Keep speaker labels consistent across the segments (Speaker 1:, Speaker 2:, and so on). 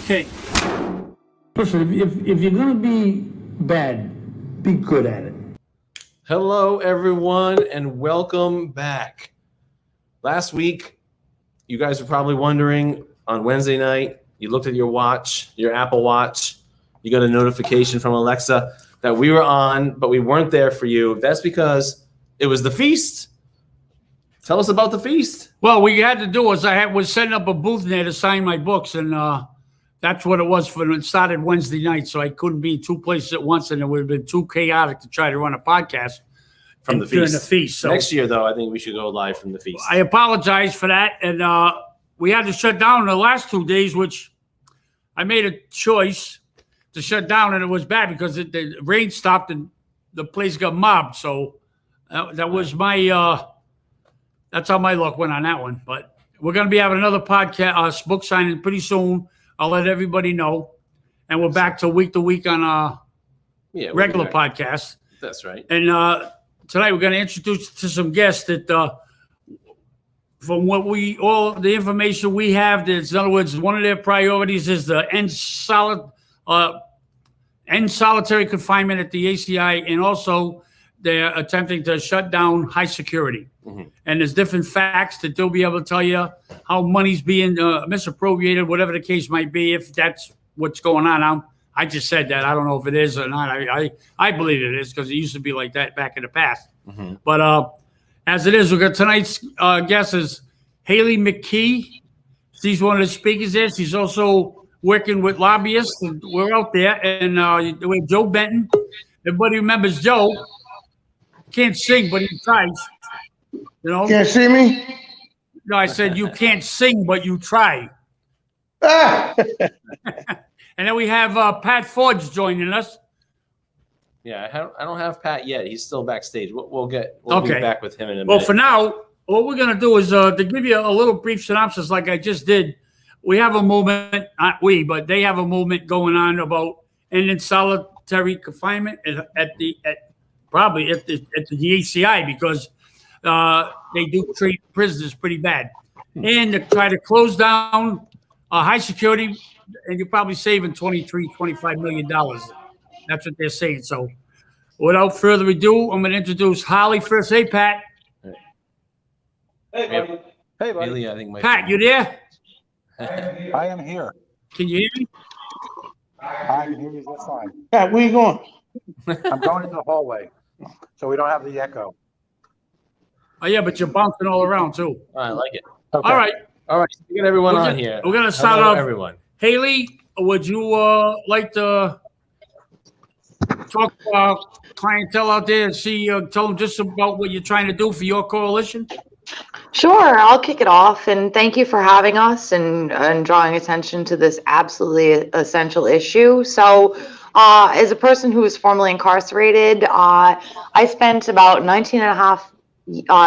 Speaker 1: Okay.
Speaker 2: Listen, if you're going to be bad, be good at it.
Speaker 3: Hello, everyone, and welcome back. Last week, you guys were probably wondering, on Wednesday night, you looked at your watch, your Apple Watch, you got a notification from Alexa that we were on, but we weren't there for you. That's because it was the feast. Tell us about the feast.
Speaker 1: Well, what you had to do was I was setting up a booth there to sign my books, and that's what it was for. It started Wednesday night, so I couldn't be in two places at once, and it would have been too chaotic to try to run a podcast
Speaker 3: From the
Speaker 1: during
Speaker 3: feast.
Speaker 1: the feast. So
Speaker 3: Next year, though, I think we should go live from the feast.
Speaker 1: I apologize for that, and we had to shut down the last 2 days, which I made a choice to shut down, and it was bad because the rain stopped and the place got mobbed. So that was my that's how my luck went on that one. But we're going to be having another podcast, book signing pretty soon. I'll let everybody know, and we're back to week on regular podcast.
Speaker 3: That's right.
Speaker 1: And tonight we're going to introduce to some guests that from what all the information we have, in other words, one of their priorities is the end solitary confinement at the ACI, and also they're attempting to shut down high security. Mm-hmm. And there's different facts that they'll be able to tell you how money's being misappropriated, whatever the case might be, if that's what's going on. I just said that. I don't know if it is or not. I believe it is because it used to be like that back in the past. Mm-hmm. But as it is, we've got tonight's guest is Haley McKee. She's one of the speakers there. She's also working with lobbyists. And we're out there. And we have Joe Benton. Everybody remembers Joe. Can't sing, but he tries. You know?
Speaker 2: Can't see me?
Speaker 1: No, I said you can't sing, but you try.
Speaker 2: Ah!
Speaker 1: And then we have Pat Forge joining us.
Speaker 3: Yeah, I don't have Pat yet. He's still backstage. We'll be back with him in a minute.
Speaker 1: Well, for now, what we're going to do is to give you a little brief synopsis like I just did. We have a movement, not we, but they have a movement going on about ending solitary confinement at the ACI because they do treat prisoners pretty bad. And to try to close down high security, and you're probably saving $25 million. That's what they're saying. So without further ado, I'm going to introduce Holly first. Hey, Pat.
Speaker 4: Hey, buddy. Hey, buddy.
Speaker 3: Haley, I think
Speaker 1: Pat, you there?
Speaker 4: I am here.
Speaker 1: Can you hear me?
Speaker 4: I can hear you just fine.
Speaker 2: Pat, where you going?
Speaker 4: I'm going into the hallway, so we don't have the echo.
Speaker 1: Oh, yeah, but you're bouncing all around, too.
Speaker 3: I like it.
Speaker 4: Okay.
Speaker 1: All right.
Speaker 3: We get everyone on here.
Speaker 1: We're going to start
Speaker 3: Hello,
Speaker 1: off.
Speaker 3: everyone.
Speaker 1: Haley, would you like to talk about clientele out there and tell them just about what you're trying to do for your coalition?
Speaker 5: Sure, I'll kick it off, and thank you for having us and drawing attention to this absolutely essential issue. So, as a person who was formerly incarcerated, I spent about 19 and a half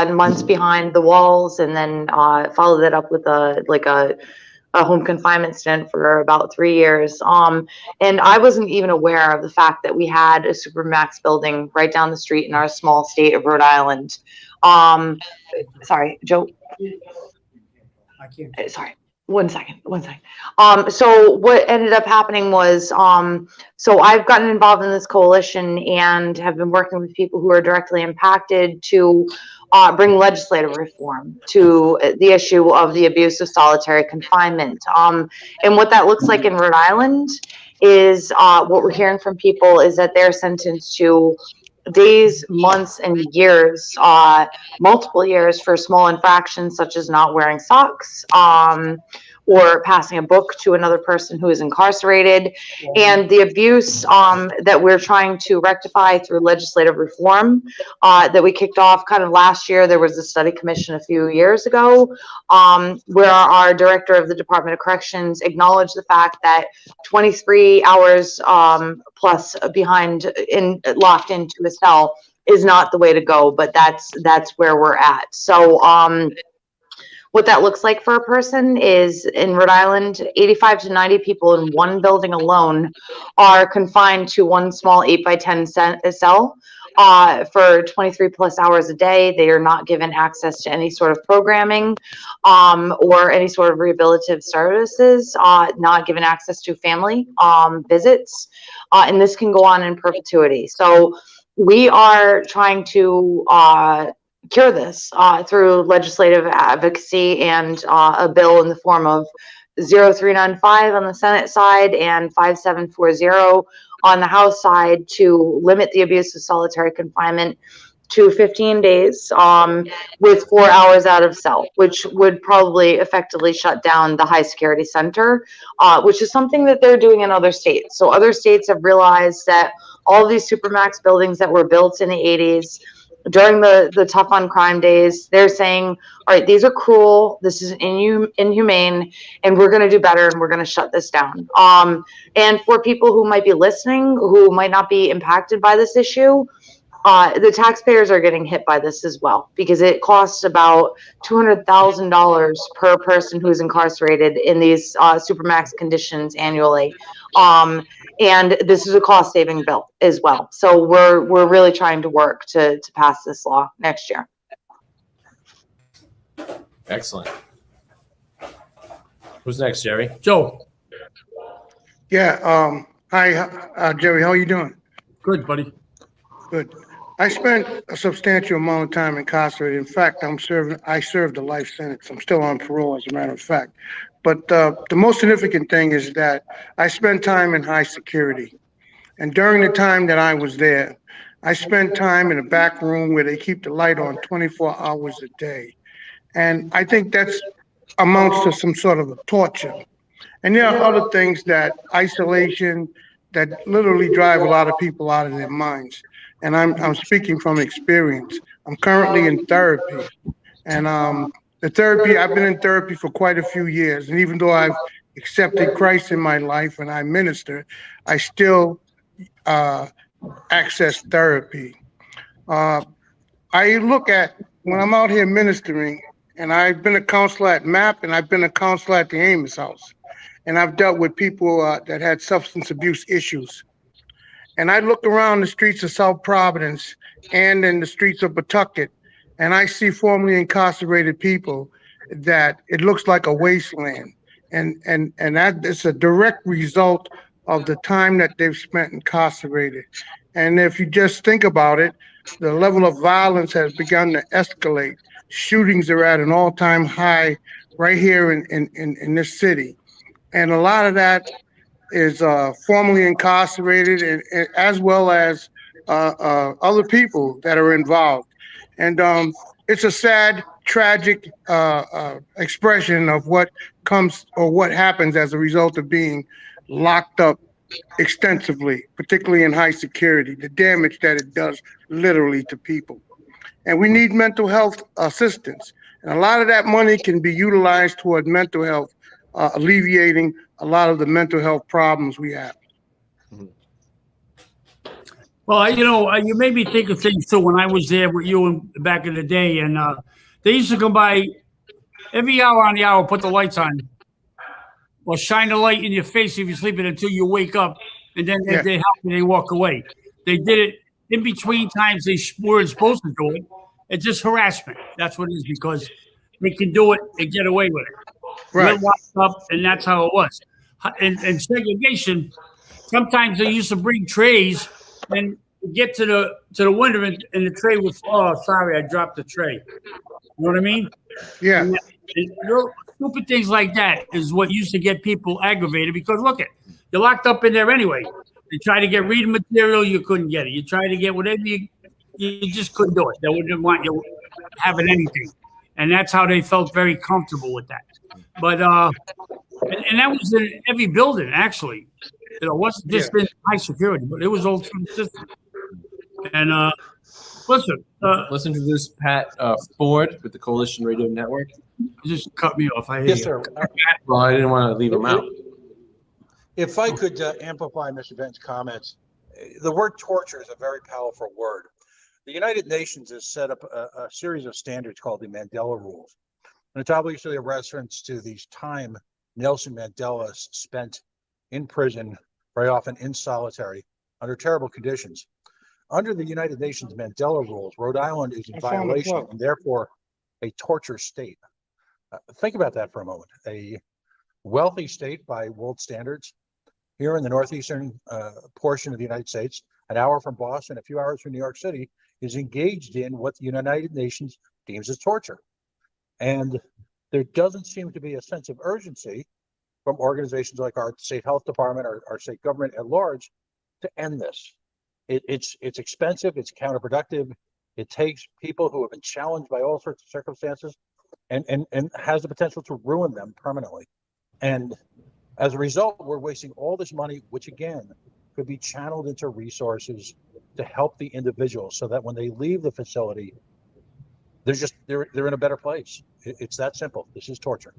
Speaker 5: months behind the walls, and then followed it up with a home confinement stint for about 3 years. And I wasn't even aware of the fact that we had a Supermax building right down the street in our small state of Rhode Island. Sorry, Joe.
Speaker 1: I can't.
Speaker 5: Sorry. One second. So what ended up happening was, so I've gotten involved in this coalition and have been working with people who are directly impacted to bring legislative reform to the issue of the abuse of solitary confinement. And what that looks like in Rhode Island is what we're hearing from people is that they're sentenced to days, months, and years, multiple years for small infractions such as not wearing socks, or passing a book to another person who is incarcerated. And the abuse that we're trying to rectify through legislative reform that we kicked off kind of last year. There was a study commission a few years ago where our director of the Department of Corrections acknowledged the fact that 23 hours plus locked into a cell is not the way to go, but that's where we're at. So what that looks like for a person is in Rhode Island, 85 to 90 people in one building alone are confined to one small 8 by 10 cell. for 23 plus hours a day. They are not given access to any sort of programming, or any sort of rehabilitative services, not given access to family, visits. And this can go on in perpetuity. So we are trying to, cure this, through legislative advocacy and, a bill in the form of 0395 on the Senate side and 5740 on the House side to limit the abuse of solitary confinement to 15 days, with 4 hours out of cell, which would probably effectively shut down the high security center, which is something that they're doing in other states. So other states have realized that all of these supermax buildings that were built in the 80s during the tough on crime days, they're saying, all right, these are cruel, this is inhumane, and we're going to do better, and we're going to shut this down. And for people who might be listening, who might not be impacted by this issue, the taxpayers are getting hit by this as well, because it costs about $200,000 per person who's incarcerated in these supermax conditions annually. And this is a cost saving bill as well. So we're really trying to work to pass this law next year.
Speaker 3: Excellent. Who's next, Jerry?
Speaker 1: Joe,
Speaker 6: Yeah, hi, Jerry, how are you doing?
Speaker 1: good, buddy.
Speaker 6: Good. I spent a substantial amount of time incarcerated. In fact, I served a life sentence. I'm still on parole, as a matter of fact. But the most significant thing is that I spent time in high security. And during the time that I was there, I spent time in a back room where they keep the light on 24 hours a day. And I think that's amounts to some sort of a torture. And there are other things, that isolation, that literally drive a lot of people out of their minds. And I'm speaking from experience. I'm currently in therapy, and the therapy, I've been in therapy for quite a few years. And even though I've accepted Christ in my life and I minister, I still access therapy. I look at, when I'm out here ministering, and I've been a counselor at MAP, and I've been a counselor at the Amos House, and I've dealt with people that had substance abuse issues. And I look around the streets of South Providence and in the streets of Pawtucket, and I see formerly incarcerated people that it looks like a wasteland. And that is a direct result of the time that they've spent incarcerated. And if you just think about it, the level of violence has begun to escalate. Shootings are at an all-time high right here in this city. And a lot of that is formerly incarcerated, and as well as other people that are involved. And it's a sad, tragic expression of what comes or what happens as a result of being locked up extensively, particularly in high security, the damage that it does literally to people. And we need mental health assistance. And a lot of that money can be utilized toward mental health, alleviating a lot of the mental health problems we have.
Speaker 1: Well, you made me think of things too when I was there with you back in the day, and they used to come by every hour on the hour, put the lights on, or shine the light in your face if you're sleeping until you wake up, and then they help you, they walk away. They did it in between times they weren't supposed to do it. It's just harassment. That's what it is, because they can do it and get away with it.
Speaker 6: Right.
Speaker 1: We're locked up, and that's how it was. And segregation, sometimes they used to bring trays and get to the window, and the tray was, oh, sorry, I dropped the tray. You know what I mean?
Speaker 6: Yeah.
Speaker 1: And stupid things like that is what used to get people aggravated, because look, you're locked up in there anyway. You try to get reading material, you couldn't get it. You try to get whatever you just couldn't do it. They wouldn't want you having anything. And that's how they felt very comfortable with that. But and that was in every building, actually. It wasn't just in high security, but it was all through the system. And listen,
Speaker 3: Let's introduce Pat Ford with the Coalition Radio Network.
Speaker 1: you just cut me off. I hear
Speaker 7: Yes,
Speaker 1: you.
Speaker 7: sir.
Speaker 3: Well, I didn't want to leave him out.
Speaker 7: If I could amplify Mr. Ben's comments, the word torture is a very powerful word. The United Nations has set up a series of standards called the Mandela Rules. And it's obviously a reference to the time Nelson Mandela spent in prison, very often in solitary, under terrible conditions. Under the United Nations Mandela rules, Rhode Island is in
Speaker 6: I found the
Speaker 7: violation
Speaker 6: plug.
Speaker 7: and therefore a torture state. Think about that for a moment. A wealthy state by world standards here in the northeastern portion of the United States, an hour from Boston, a few hours from New York City, is engaged in what the United Nations deems as torture. And there doesn't seem to be a sense of urgency from organizations like our state health department or our state government at large to end this. It's expensive, it's counterproductive. It takes people who have been challenged by all sorts of circumstances and has the potential to ruin them permanently. And as a result, we're wasting all this money, which again could be channeled into resources to help the individual so that when they leave the facility, they're in a better place. It's that simple. This is torture.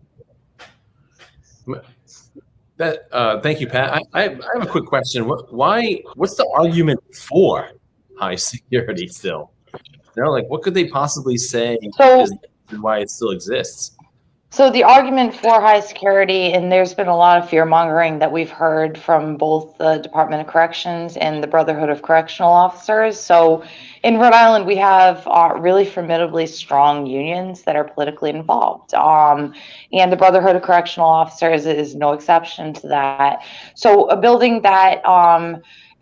Speaker 3: Thank you, Pat. I have a quick question. What's the argument for high security still? You know, like what could they possibly say is why it still exists?
Speaker 5: So the argument for high security, and there's been a lot of fear mongering that we've heard from both the Department of Corrections and the Brotherhood of Correctional Officers. So in Rhode Island, we have really formidably strong unions that are politically involved. And the Brotherhood of Correctional Officers is no exception to that. So a building that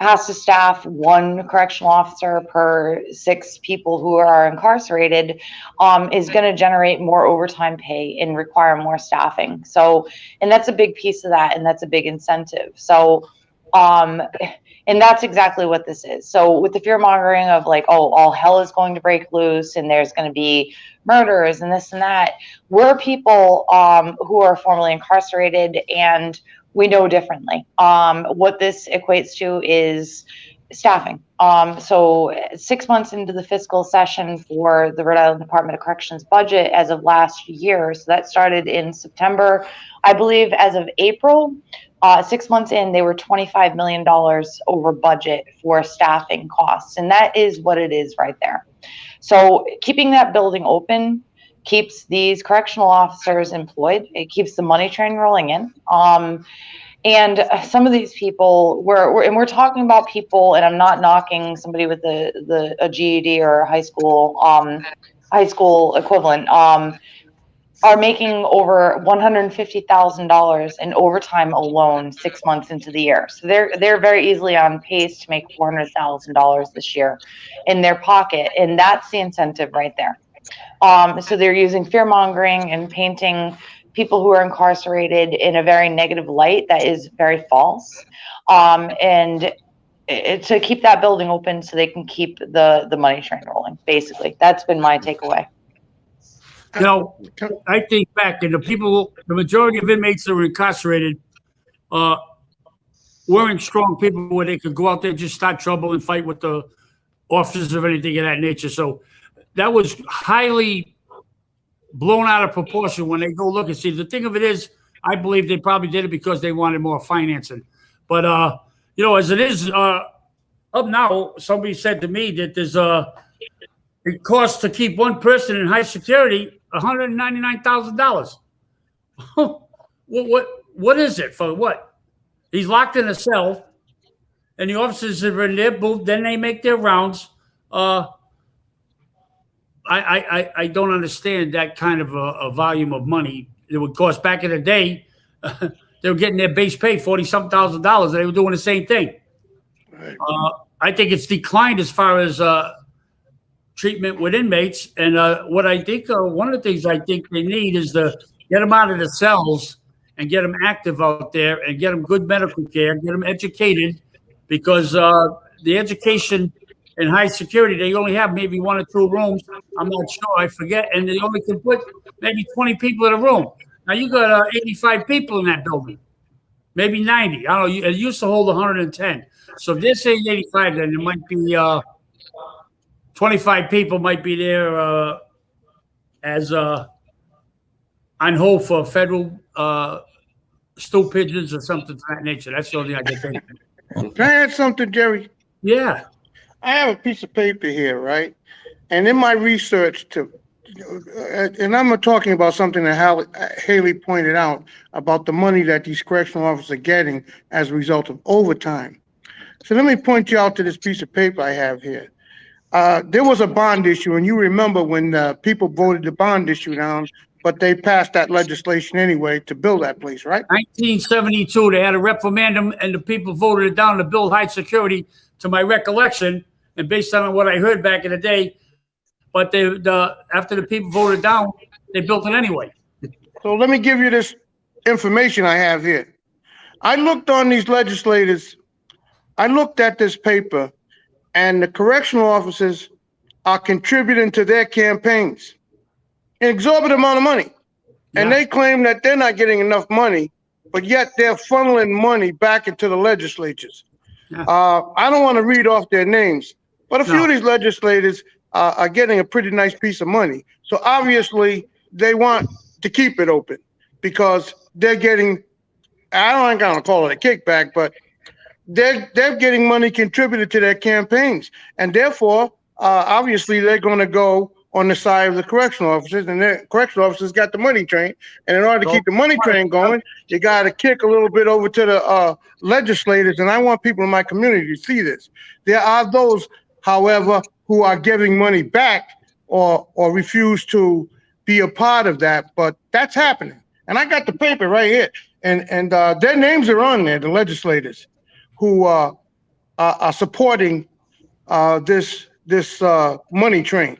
Speaker 5: has to staff one correctional officer per 6 people who are incarcerated is going to generate more overtime pay and require more staffing. So, and that's a big piece of that, and that's a big incentive. So, and that's exactly what this is. So with the fear mongering of like, oh, all hell is going to break loose and there's going to be murders and this and that, we're people who are formerly incarcerated and we know differently. What this equates to is staffing. So 6 months into the fiscal session for the Rhode Island Department of Corrections budget as of last year, so that started in September, I believe as of April, 6 months in, they were $25 million over budget for staffing costs. And that is what it is right there. So keeping that building open keeps these correctional officers employed. It keeps the money train rolling in. And some of these people, we're talking about people, and I'm not knocking somebody with a GED or a high school equivalent, are making over $150,000 in overtime alone 6 months into the year. So they're very easily on pace to make $400,000 this year in their pocket, and that's the incentive right there. So they're using fear mongering and painting people who are incarcerated in a very negative light that is very false, and to keep that building open so they can keep the money train rolling. Basically, that's been my takeaway.
Speaker 1: You know, I think back, and the majority of inmates that were incarcerated weren't strong people where they could go out there and just start trouble and fight with the officers or anything of that nature. So that was highly blown out of proportion when they go look and see. The thing of it is, I believe they probably did it because they wanted more financing. But, you know, as it is up now, somebody said to me that there's it costs to keep one person in high security $199,000. What is it for? What? He's locked in a cell, and the officers are in there. Then they make their rounds. I don't understand that kind of a volume of money. It would cost back in the day. They were getting their base pay $40-something thousand. They were doing the same thing.
Speaker 6: Right.
Speaker 1: I think it's declined as far as treatment with inmates. And what I think, one of the things I think they need is to get them out of the cells and get them active out there and get them good medical care, get them educated, because the education in high security, they only have maybe 1 or 2 rooms. I'm not sure, I forget. And they only can put maybe 20 people in a room. Now you got 85 people in that building, maybe 90. I don't know. It used to hold 110. So if they're saying 85, then there might be 25 people might be there as on hold for federal stool pigeons or something of that nature. That's the only thing I can think of.
Speaker 6: Can I add something, Jerry?
Speaker 1: Yeah.
Speaker 6: I have a piece of paper here, right? And in my research and I'm talking about something that Haley pointed out about the money that these correctional officers are getting as a result of overtime. So let me point you out to this piece of paper I have here. There was a bond issue, and you remember when people voted the bond issue down, but they passed that legislation anyway to build that place, right?
Speaker 1: 1972, they had a referendum and the people voted it down to build high security, to my recollection, and based on what I heard back in the day. But after the people voted down, they built it anyway.
Speaker 6: So let me give you this information I have here. I looked on these legislators. I looked at this paper, and the correctional officers are contributing to their campaigns an exorbitant amount of money. And they claim that they're not getting enough money, but yet they're funneling money back into the legislatures.
Speaker 1: Yeah.
Speaker 6: I don't want to read off their names, but a few of these legislators are getting a pretty nice piece of money. So obviously they want to keep it open because they're getting, I ain't gonna call it a kickback, but they're getting money contributed to their campaigns. And therefore, obviously they're gonna go on the side of the correctional officers, and the correctional officers got the money train. And in order to keep the money train going, you got to kick a little bit over to the legislators. And I want people in my community to see this. There are those, however, who are giving money back or refuse to be a part of that, but that's happening. And I got the paper right here, and their names are on there, the legislators who are supporting this money train.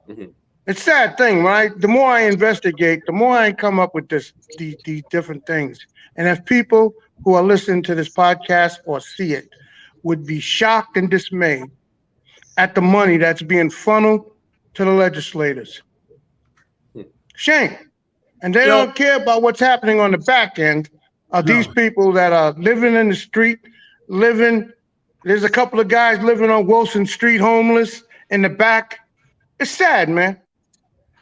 Speaker 3: Mm-hmm.
Speaker 6: It's a sad thing, right? The more I investigate, the more I come up with these different things. And if people who are listening to this podcast or see it would be shocked and dismayed at the money that's being funneled to the legislators. Shame. And they don't care about what's happening on the back end of these people that are living in the street, there's a couple of guys living on Wilson Street, homeless in the back. It's sad, man.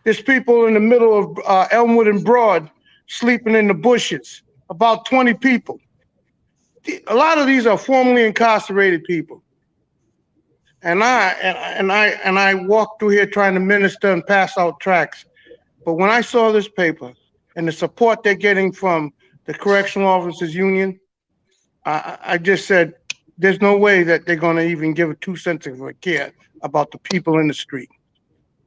Speaker 6: There's people in the middle of Elmwood and Broad sleeping in the bushes, about 20 people. A lot of these are formerly incarcerated people. And I walk through here trying to minister and pass out tracts. But when I saw this paper and the support they're getting from the Correctional Officers Union, I just said, there's no way that they're going to even give 2 cents of a care about the people in the street.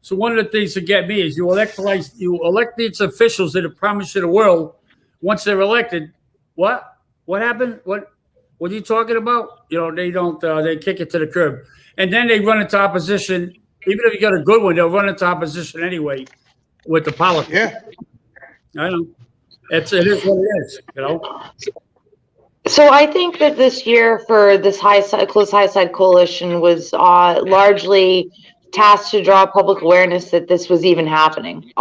Speaker 1: So one of the things to get me is you elect these officials that have promised you the world. Once they're elected, what happened? What are you talking about? You know, they don't. They kick it to the curb, and then they run into opposition. Even if you got a good one, they'll run into opposition anyway with the politics.
Speaker 6: Yeah,
Speaker 1: I know. It is what it is. You know.
Speaker 5: So I think that this year for this close high side coalition was largely tasked to draw public awareness that this was even happening,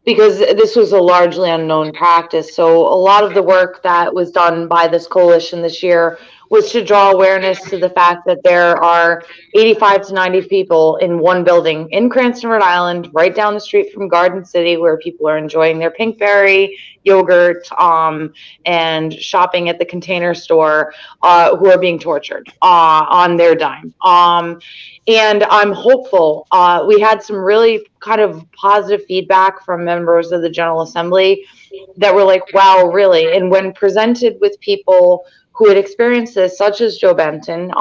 Speaker 5: because this was a largely unknown practice. So a lot of the work that was done by this coalition this year was to draw awareness to the fact that there are 85 to 90 people in one building in Cranston, Rhode Island, right down the street from Garden City, where people are enjoying their Pinkberry yogurt and shopping at the Container Store, who are being tortured on their dime. And I'm hopeful. We had some really kind of positive feedback from members of the General Assembly that were like, wow, really? And when presented with people who had experienced this, such as Joe Benton,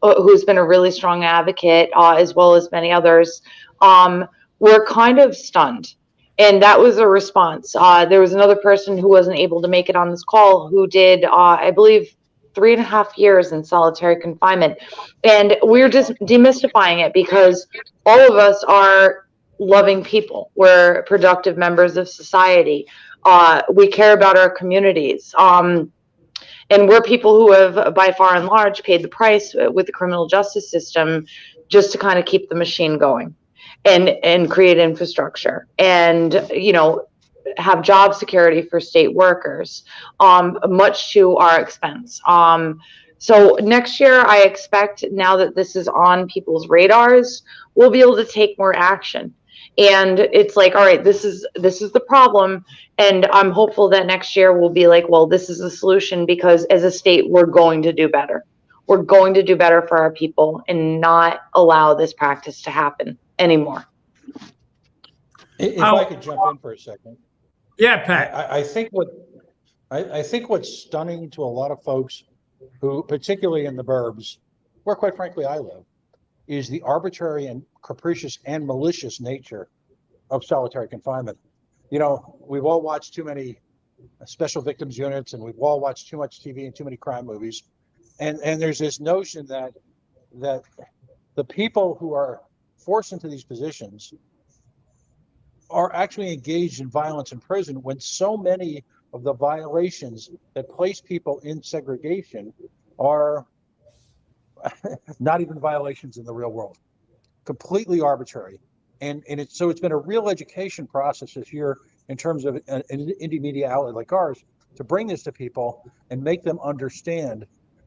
Speaker 5: who's been a really strong advocate, as well as many others, were kind of stunned. And that was a response. There was another person who wasn't able to make it on this call who did, I believe, 3.5 years in solitary confinement. And we're just demystifying it because all of us are loving people. We're productive members of society. We care about our communities. And we're people who have, by far and large, paid the price with the criminal justice system just to kind of keep the machine going and create infrastructure and, you know, have job security for state workers, much to our expense. So next year, I expect, now that this is on people's radars, we'll be able to take more action. And it's like, all right, this is the problem. And I'm hopeful that next year we'll be like, well, this is the solution, because as a state, we're going to do better. We're going to do better for our people and not allow this practice to happen anymore.
Speaker 7: If I could jump in for a second.
Speaker 1: Yeah, Pat.
Speaker 7: I think what's stunning to a lot of folks who, particularly in the burbs, where quite frankly I live, is the arbitrary and capricious and malicious nature of solitary confinement. You know, we've all watched too many special victims units, and we've all watched too much TV and too many crime movies. And there's this notion that the people who are forced into these positions are actually engaged in violence in prison, when so many of the violations that place people in segregation are not even violations in the real world, completely arbitrary. And it's been a real education process this year in terms of an indie media outlet like ours to bring this to people and make them understand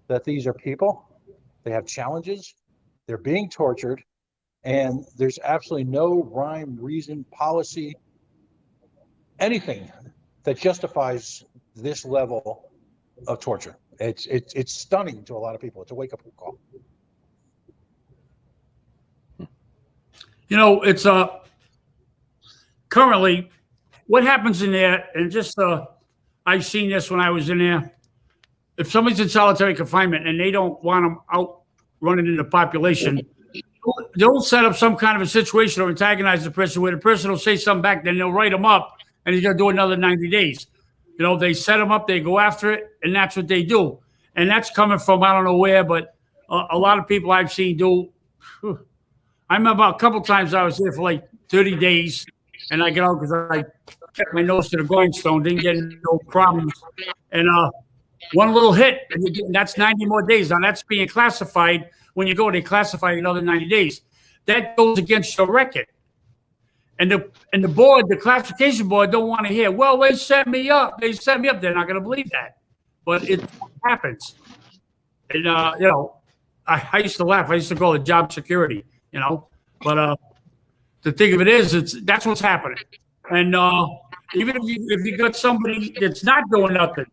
Speaker 7: that these are people, they have challenges, they're being tortured, and there's absolutely no rhyme, reason, policy, anything that justifies this level of torture. It's stunning to a lot of people. It's a wake-up call.
Speaker 1: You know, it's currently what happens in there, and just I've seen this when I was in there. If somebody's in solitary confinement and they don't want them out running in the population, they'll set up some kind of a situation or antagonize the person where the person will say something back, then they'll write them up, and he's going to do another 90 days. You know, they set them up, they go after it, and that's what they do. And that's coming from I don't know where, but a lot of people I've seen do. I remember a couple times I was there for like 30 days, and I get out because I kept my nose to the grindstone, didn't get no problems. And one little hit, and that's 90 more days. Now that's being classified. When you go, they classify another 90 days. That goes against your record. And the board, the classification board, don't want to hear, well, they set me up. They set me up. They're not going to believe that. But it happens. And, you know, I used to laugh. I used to call it job security, you know. But the thing of it is, that's what's happening. And even if you got somebody that's not doing nothing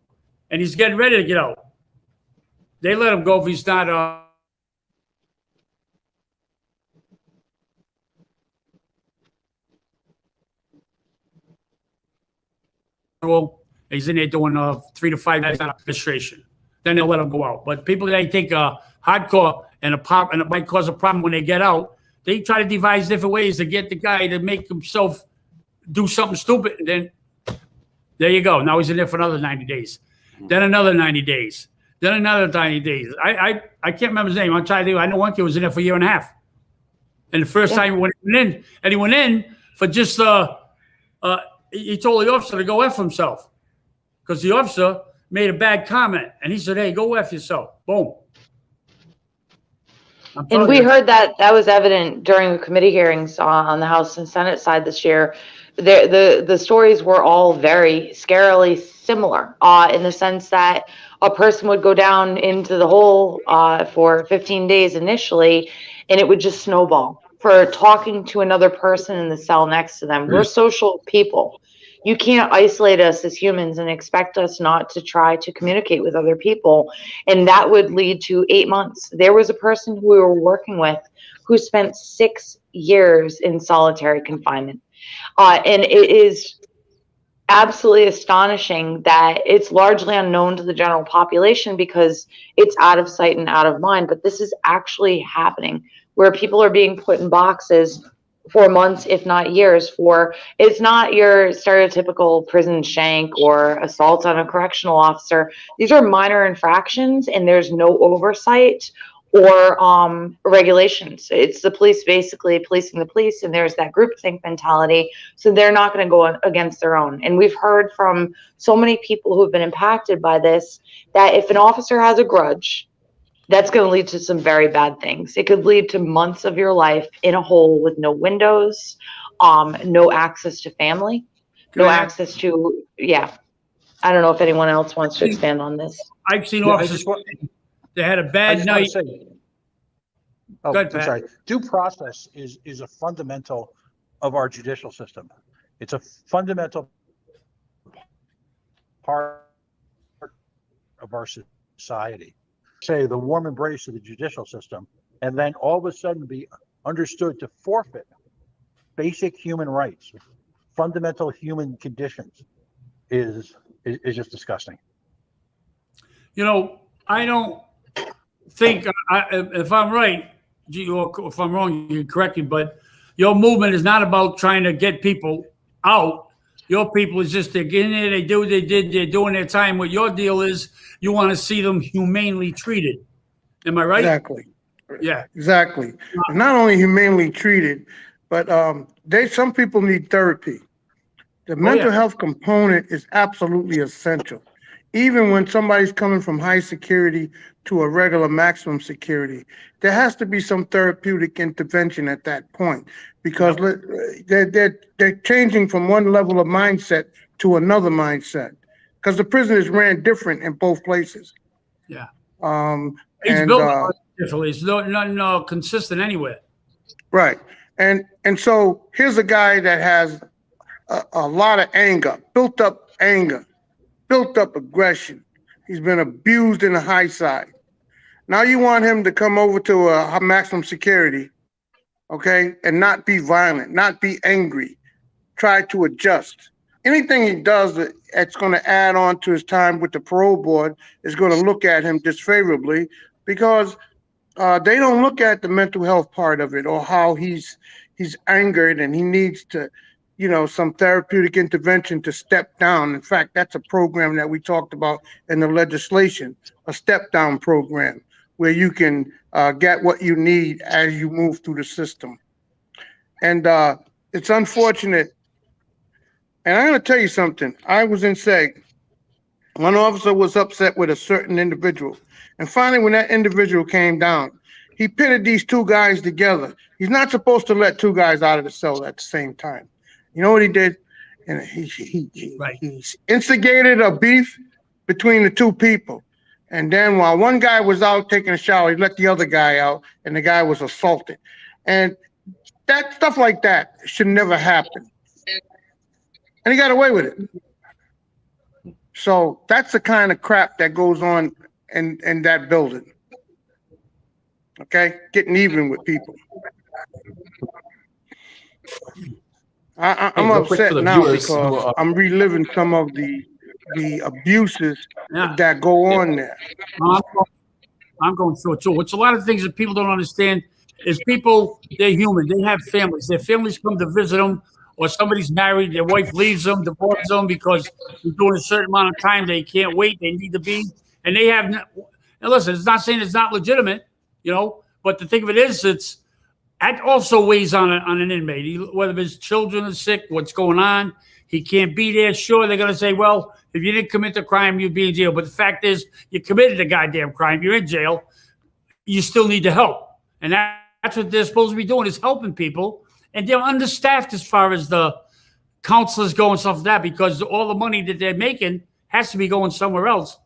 Speaker 1: and he's getting ready to get out, they let him go if he's not he's in there doing 3 to 5 days administration. Then they'll let him go out. But people that think hardcore and it might cause a problem when they get out, they try to devise different ways to get the guy to make himself do something stupid. And then there you go. Now he's in there for another 90 days. Then another 90 days. Then another 90 days. I can't remember his name. I'm trying to. I know one kid was in there for a year and a half. And the first time he went in for just he told the officer to go F himself because the officer made a bad comment. And he said, hey, go F yourself. Boom.
Speaker 5: And we heard that was evident during the committee hearings on the House and Senate side this year. The stories were all very scarily similar in the sense that a person would go down into the hole for 15 days initially, and it would just snowball for talking to another person in the cell next to them. We're social people. You can't isolate us as humans and expect us not to try to communicate with other people. And that would lead to 8 months. There was a person who we were working with who spent 6 years in solitary confinement. And it is absolutely astonishing that it's largely unknown to the general population because it's out of sight and out of mind. But this is actually happening where people are being put in boxes for months, if not years, it's not your stereotypical prison shank or assault on a correctional officer. These are minor infractions and there's no oversight or regulations. It's the police basically policing the police, and there's that groupthink mentality. So they're not going to go against their own. And we've heard from so many people who have been impacted by this that if an officer has a grudge, that's going to lead to some very bad things. It could lead to months of your life in a hole with no windows, no access to family, no access to, I don't know if anyone else wants to expand on this.
Speaker 1: I've seen officers, they had a bad night.
Speaker 7: Oh, I'm sorry. Due process is a fundamental of our judicial system. It's a fundamental part of our society. Say the warm embrace of the judicial system, and then all of a sudden be understood to forfeit basic human rights, fundamental human conditions is just disgusting.
Speaker 1: You know, I don't think, if I'm right, or if I'm wrong, you can correct me, but your movement is not about trying to get people out. Your people is just, they're getting there, they do what they did, they're doing their time. What your deal is, you want to see them humanely treated. Am I right?
Speaker 6: Exactly.
Speaker 1: Yeah.
Speaker 6: Exactly. And not only humanely treated, but some people need therapy. The mental health component is absolutely essential. Even when somebody's coming from high security to a regular maximum security, there has to be some therapeutic intervention at that point, because they're changing from one level of mindset to another mindset, because the prison is ran different in both places.
Speaker 1: Yeah.
Speaker 6: It's
Speaker 1: built differently. It's not consistent anywhere.
Speaker 6: Right. And so here's a guy that has a lot of anger, built up aggression. He's been abused in the high side. Now you want him to come over to a maximum security, okay, and not be violent, not be angry, try to adjust. Anything he does that's going to add on to his time with the parole board is going to look at him disfavorably, because they don't look at the mental health part of it, or how he's angered and he needs to, some therapeutic intervention to step down. In fact, that's a program that we talked about in the legislation, a step down program where you can get what you need as you move through the system. And it's unfortunate. And I'm going to tell you something. I was in SEG. One officer was upset with a certain individual. And finally, when that individual came down, he pitted these two guys together. He's not supposed to let two guys out of the cell at the same time. You know what he did? And he instigated a beef between the two people. And then while one guy was out taking a shower, he let the other guy out, and the guy was assaulted. And that stuff like that should never happen. And he got away with it. So that's the kind of crap that goes on in that building. Okay? Getting even with people. I'm upset now because I'm reliving some of the abuses that go on there.
Speaker 1: I'm going through it too. It's a lot of things that people don't understand. Is people, they're human. They have families. Their families come to visit them, or somebody's married, their wife leaves them, divorces them because they're doing a certain amount of time. They can't wait. They need to be. And they have, and listen, it's not saying it's not legitimate, but the thing of it is, that also weighs on an inmate, whether his children are sick, what's going on. He can't be there. Sure, they're going to say, well, if you didn't commit the crime, you'd be in jail. But the fact is, you committed a goddamn crime. You're in jail. You still need the help. And that's what they're supposed to be doing, is helping people. And they're understaffed as far as the counselors go and stuff like that, because all the money that they're making has to be going somewhere else.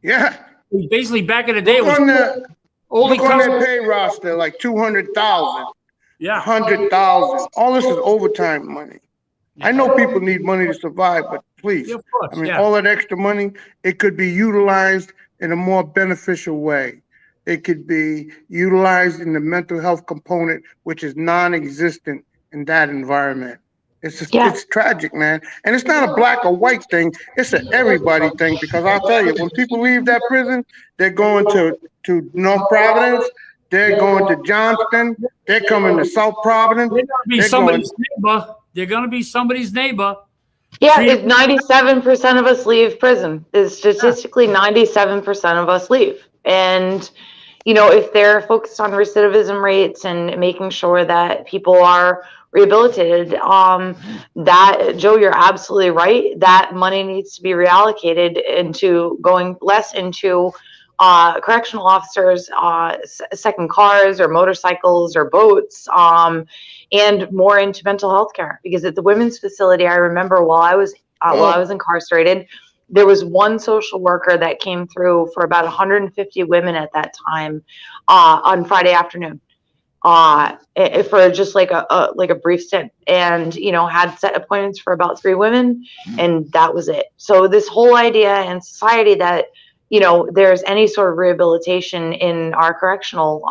Speaker 6: Yeah.
Speaker 1: Basically, back in the day,
Speaker 6: look on that pay roster, like 200,000.
Speaker 1: Yeah.
Speaker 6: 100,000. All this is overtime money. I know people need money to survive, but please,
Speaker 1: Yeah, of course,
Speaker 6: all that extra money, it could be utilized in a more beneficial way. It could be utilized in the mental health component, which is non-existent in that environment. It's tragic, man. And it's not a black or white thing. It's an everybody thing, because I'll tell you, when people leave that prison, they're going to North Providence, they're going to Johnston, they're coming to South Providence.
Speaker 1: They're going to be somebody's neighbor. They're going to be somebody's neighbor.
Speaker 5: Yeah, 97% of us leave prison. Is statistically 97% of us leave. And if they're focused on recidivism rates and making sure that people are rehabilitated, that, Joe, you're absolutely right. That money needs to be reallocated into going less into correctional officers, second cars or motorcycles or boats, and more into mental health care. Because at the women's facility, I remember while I was incarcerated, there was one social worker that came through for about 150 women at that time on Friday afternoon for just like a brief stint, and had set appointments for about 3 women, and that was it. So this whole idea in society that there's any sort of rehabilitation in our correctional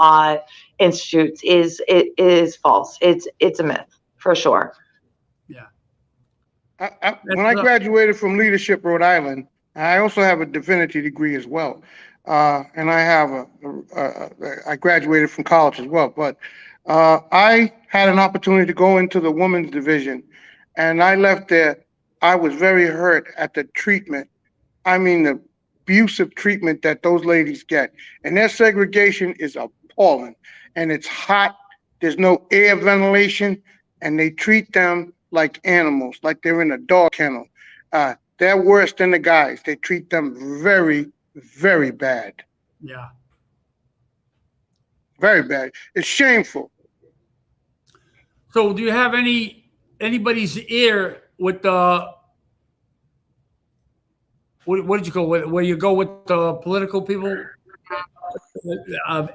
Speaker 5: institutes is false. It's a myth for sure.
Speaker 6: When I graduated from Leadership Rhode Island, I also have a divinity degree as well. and I have I graduated from college as well, but I had an opportunity to go into the women's division, and I left there. I was very hurt at the treatment. I mean, the abusive treatment that those ladies get, and their segregation is appalling, and it's hot. There's no air ventilation, and they treat them like animals, like they're in a dog kennel. They're worse than the guys. They treat them very, very bad.
Speaker 1: Yeah.
Speaker 6: Very bad. It's shameful.
Speaker 1: So do you have anybody's ear with the, what did you go with? Where you go with the political people?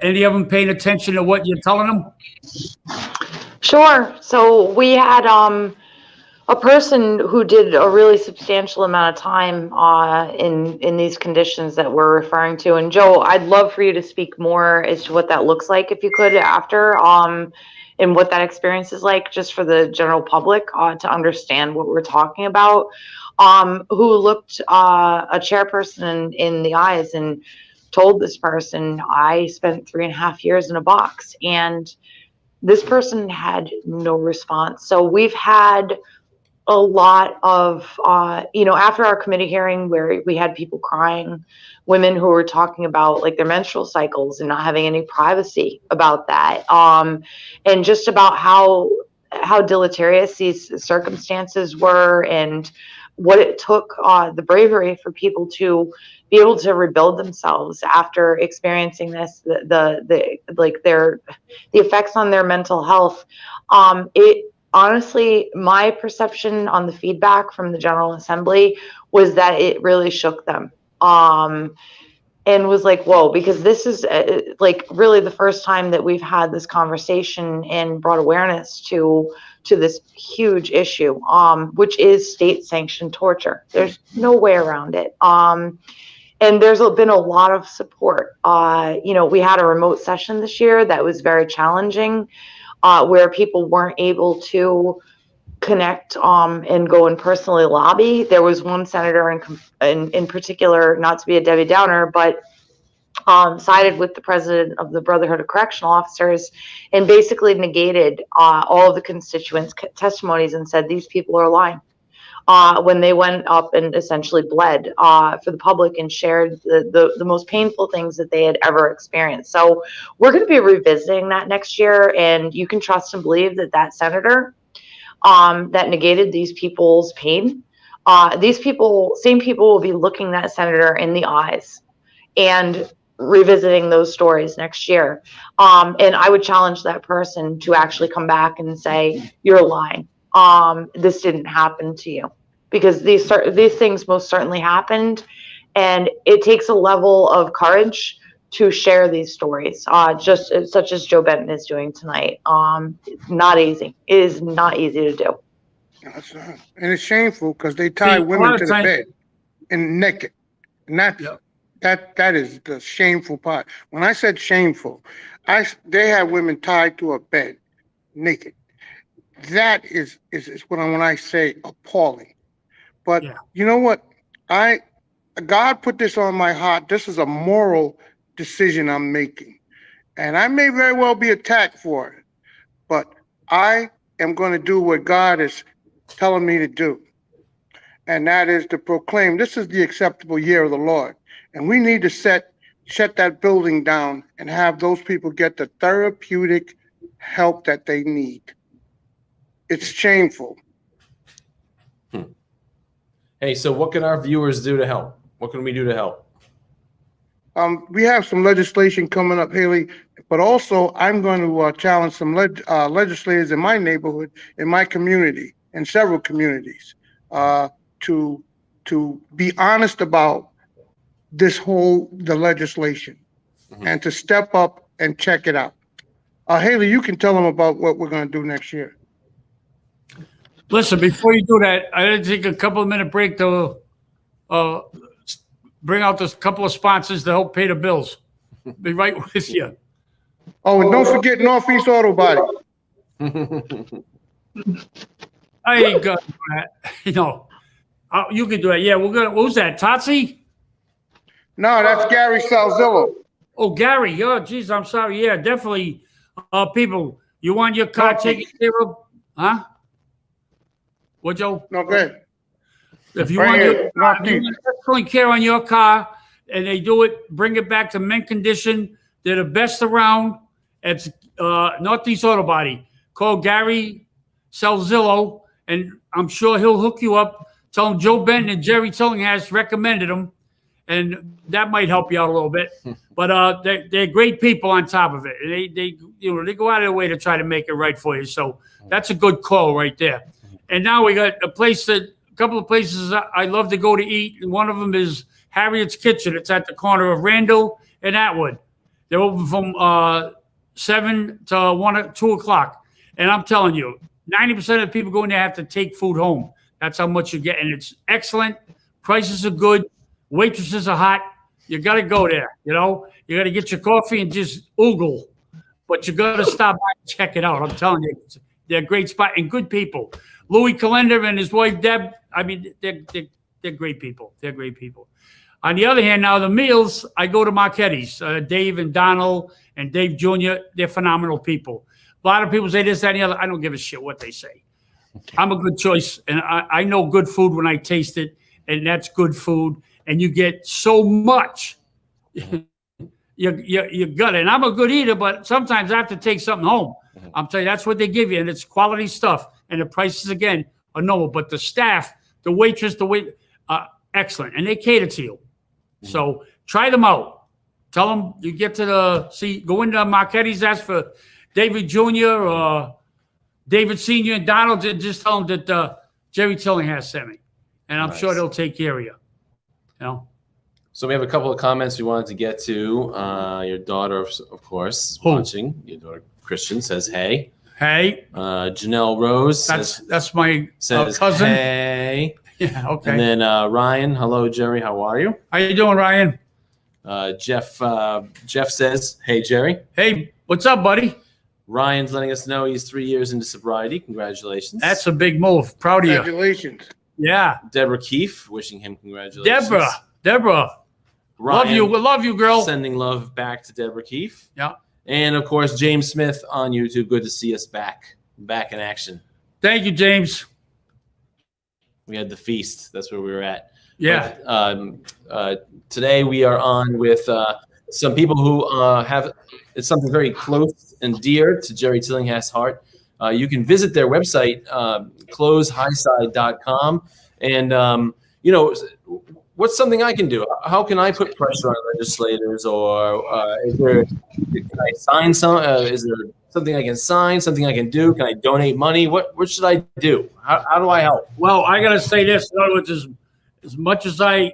Speaker 1: Any of them paying attention to what you're telling them?
Speaker 5: Sure. So we had a person who did a really substantial amount of time in these conditions that we're referring to. And Joe, I'd love for you to speak more as to what that looks like, if you could, after, and what that experience is like, just for the general public to understand what we're talking about. Who looked a chairperson in the eyes and told this person, I spent 3.5 years in a box, and this person had no response. So we've had a lot of, after our committee hearing where we had people crying, women who were talking about like their menstrual cycles and not having any privacy about that, and just about how deleterious these circumstances were, and what it took, the bravery for people to be able to rebuild themselves after experiencing this, the effects on their mental health. It honestly, my perception on the feedback from the General Assembly was that it really shook them, and was like, whoa, because this is like really the first time that we've had this conversation and brought awareness to this huge issue, which is state sanctioned torture. There's no way around it. And there's been a lot of support. We had a remote session this year that was very challenging, where people weren't able to connect and go and personally lobby. There was one senator in particular, not to be a Debbie Downer, but sided with the president of the Brotherhood of Correctional Officers and basically negated all of the constituents' testimonies and said these people are lying. When they went up and essentially bled for the public and shared the most painful things that they had ever experienced. So we're going to be revisiting that next year, and you can trust and believe that senator that negated these people's pain, same people will be looking that senator in the eyes and revisiting those stories next year. And I would challenge that person to actually come back and say, you're lying. This didn't happen to you, because these things most certainly happened, and it takes a level of courage to share these stories, just such as Joe Benton is doing tonight. Not easy. It is not easy to do.
Speaker 6: And it's shameful because they tie women to the bed and naked, and that is the shameful part. When I said shameful, they have women tied to a bed naked. That is when I say appalling. But you know what? God put this on my heart. This is a moral decision I'm making. And I may very well be attacked for it, but I am going to do what God is telling me to do. And that is to proclaim this is the acceptable year of the Lord. And we need to shut that building down and have those people get the therapeutic help that they need. It's shameful.
Speaker 3: Hey, so what can our viewers do to help? What can we do to help?
Speaker 6: We have some legislation coming up, Haley, but also I'm going to challenge some legislators in my neighborhood, in my community, in several communities, to be honest about the legislation, and to step up and check it out. Haley, you can tell them about what we're going to do next year.
Speaker 1: Listen, before you do that, I gotta take a couple of minute break to bring out this couple of sponsors to help pay the bills. Be right with you.
Speaker 6: Oh, and don't forget Northeast Auto Body.
Speaker 1: I ain't gonna do that. You can do that. Yeah, we're gonna. Who's that? Totsi?
Speaker 6: No, that's Gary Salzillo.
Speaker 1: Oh, Gary. Oh, geez, I'm sorry. Yeah, definitely. People, you want your car taken care of? Huh? What, Joe?
Speaker 6: No, good.
Speaker 1: If you
Speaker 6: Right
Speaker 1: want
Speaker 6: here,
Speaker 1: your car,
Speaker 6: North
Speaker 1: if you
Speaker 6: Beach.
Speaker 1: want excellent care on your car, and they do it, bring it back to mint condition. They're the best around. It's Northeast Auto Body. Call Gary Salzillo, and I'm sure he'll hook you up. Tell him Joe Benton and Jerry Tillinghast recommended him, and that might help you out a little bit. But they're great people on top of it. They they go out of their way to try to make it right for you. So that's a good call right there. And now we got a couple of places I love to go to eat. And one of them is Harriet's Kitchen. It's at the corner of Randall and Atwood. They're open from 7 to 1 or 2 o'clock. And I'm telling you, 90% of the people going there have to take food home. That's how much you get. And it's excellent. Prices are good. Waitresses are hot. You got to go there. You got to get your coffee and just oogle. But you got to stop by and check it out. I'm telling you, they're a great spot and good people. Louis Calendar and his wife, Deb, I mean, they're great people. They're great people. On the other hand, now the meals, I go to Marchetti's. Dave and Donald and Dave Jr., they're phenomenal people. A lot of people say this, that, and the other. I don't give a shit what they say. I'm a good choice, and I know good food when I taste it, and that's good food. And you get so much. You got it. And I'm a good eater, but sometimes I have to take something home. I'm telling you, that's what they give you, and it's quality stuff. And the prices, again, are normal. But the staff, the waitress, excellent, and they cater to you. So try them out. Tell them you get to go into Marchetti's, ask for David Jr. or David Sr. and Donald, and just tell them that Jerry Tillinghast sent me. And I'm sure they'll take care of you.
Speaker 3: So we have a couple of comments we wanted to get to. Your daughter, of course, is watching. Your daughter, Christian, says, hey.
Speaker 1: Hey.
Speaker 3: Janelle Rose
Speaker 1: that's my
Speaker 3: says,
Speaker 1: cousin.
Speaker 3: Hey.
Speaker 1: Yeah, okay.
Speaker 3: And then Ryan, hello, Jerry. How are you?
Speaker 1: How you doing, Ryan?
Speaker 3: Jeff says, hey, Jerry.
Speaker 1: Hey, what's up, buddy?
Speaker 3: Ryan's letting us know he's 3 years into sobriety. Congratulations.
Speaker 1: That's a big move. Proud of you.
Speaker 6: Congratulations.
Speaker 1: Yeah.
Speaker 3: Deborah Keefe, wishing him congratulations.
Speaker 1: Deborah.
Speaker 3: Ryan,
Speaker 1: love you, girl.
Speaker 3: Sending love back to Deborah Keefe.
Speaker 1: Yeah.
Speaker 3: And of course, James Smith on YouTube. Good to see us back in action.
Speaker 1: Thank you, James.
Speaker 3: We had the feast. That's where we were at.
Speaker 1: Yeah.
Speaker 3: But, today we are on with some people who have it's something very close and dear to Jerry Tillinghast's heart. You can visit their website, closehighside.com. And, what's something I can do? How can I put pressure on legislators? Or can I sign some? Is there something I can sign? Something I can do? Can I donate money? What should I do? How do I help?
Speaker 1: Well, I got to say this. In other words, as much as I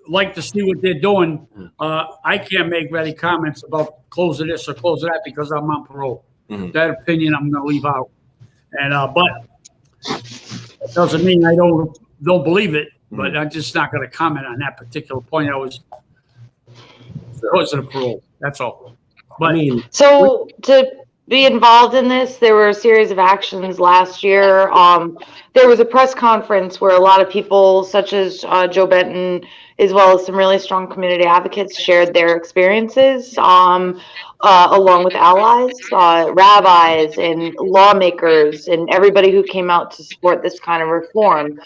Speaker 1: like to see what they're doing, I can't make any comments about closing this or closing that because I'm on parole. Mm-hmm. That opinion I'm going to leave out. And but it doesn't mean I don't believe it. But I'm just not going to comment on that particular point. I was because of the parole. That's all. But
Speaker 5: so to be involved in this, there were a series of actions last year. There was a press conference where a lot of people, such as Joe Benton, as well as some really strong community advocates, shared their experiences, along with allies, rabbis, and lawmakers, and everybody who came out to support this kind of reform.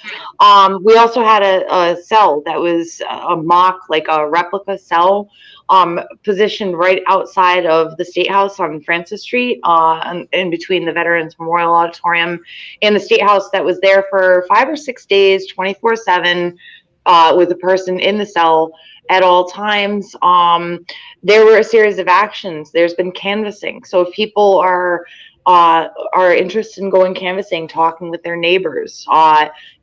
Speaker 5: We also had a cell that was a mock, like a replica cell, positioned right outside of the State House on Francis Street, in between the Veterans Memorial Auditorium and the State House, that was there for 5 or 6 days, 24/7, with a person in the cell at all times. There were a series of actions. There's been canvassing. So if people are interested in going canvassing, talking with their neighbors,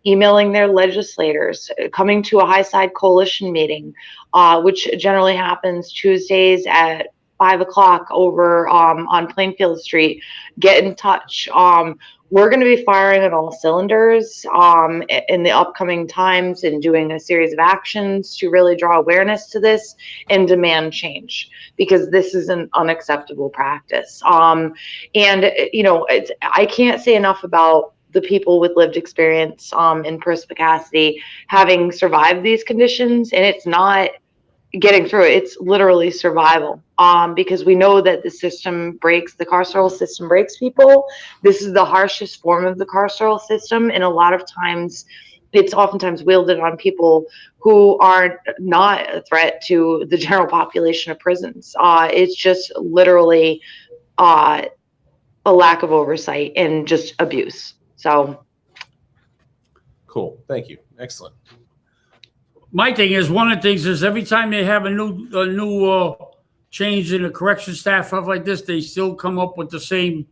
Speaker 5: emailing their legislators, coming to a High Side Coalition meeting, which generally happens Tuesdays at 5 o'clock over on Plainfield Street, get in touch. We're going to be firing on all cylinders in the upcoming times and doing a series of actions to really draw awareness to this and demand change, because this is an unacceptable practice. I can't say enough about the people with lived experience in perspicacity having survived these conditions. And it's not getting through it. It's literally survival. Because we know that the carceral system breaks people. This is the harshest form of the carceral system, and a lot of times it's oftentimes wielded on people who are not a threat to the general population of prisons. It's just literally a lack of oversight and just abuse. So
Speaker 3: Cool. Thank you. Excellent.
Speaker 1: My thing is, one of the things is every time they have a new change in the correction staff, stuff like this, they still come up with the same